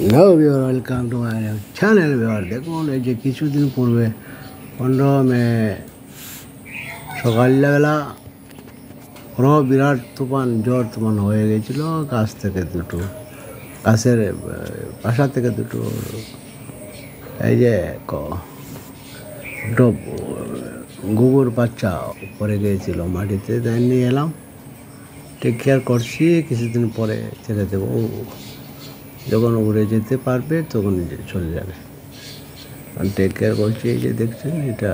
Hello viewer, welcome to my channel viewer. দেখুন এই যে কিছুদিন পূর্বে 15 মে সকালবেলা কোনো বিরাট ঝড় তুফান হয়ে গেছিল। গাছের বাসা থেকে দুটো এই যে দুটো গুগুর বাচ্চা পড়ে গিয়েছিল মাটিতে, তাই নিয়ে এলাম, টেক কেয়ার করছি। কিছুদিন পরে ছেড়ে দেবো, যখন উড়ে যেতে পারবে তখন চলে যাবে। টেক কেয়ার করছি। এই যে দেখছেন, এটা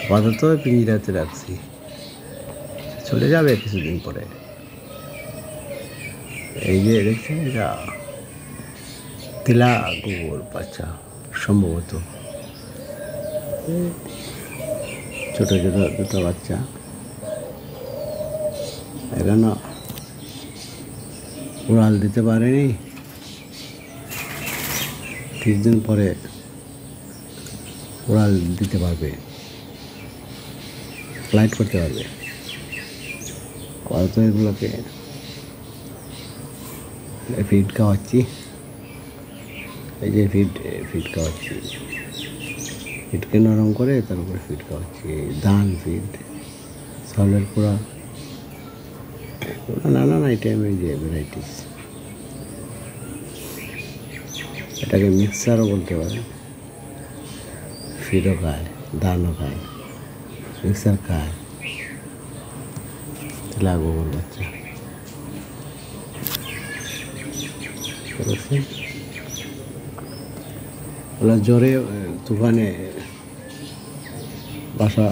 আপাতত পিঞ্জিরাতে রাখছি, চলে যাবে কিছুদিন পরে। এই যে দেখছেন, এটা তিলা গুগুর বাচ্চা, সম্ভবত ছোট ছোট দুটো বাচ্চা। এখানে উড়াল দিতে পারেনি, কিছুদিন পরে উড়াল দিতে পারবে, ফ্লাইট করতে পারবে। কত এগুলোকে ফিড খাওয়াচ্ছি, এই যে ফিড খাওয়াচ্ছি, ফিডকে নরম করে তার উপরে ফিড খাওয়াচ্ছি, ধান ফিড, চাউলের কুড়া, নানান আইটেমের যে ভ্যারাইটিস। এটাকে মিক্সারও বলতে পারে। ফিডও খায়, ধানও খায়, মিক্সার খায়। লাগবো বাচ্চা ওরা জ্বরে তুফানে বাসা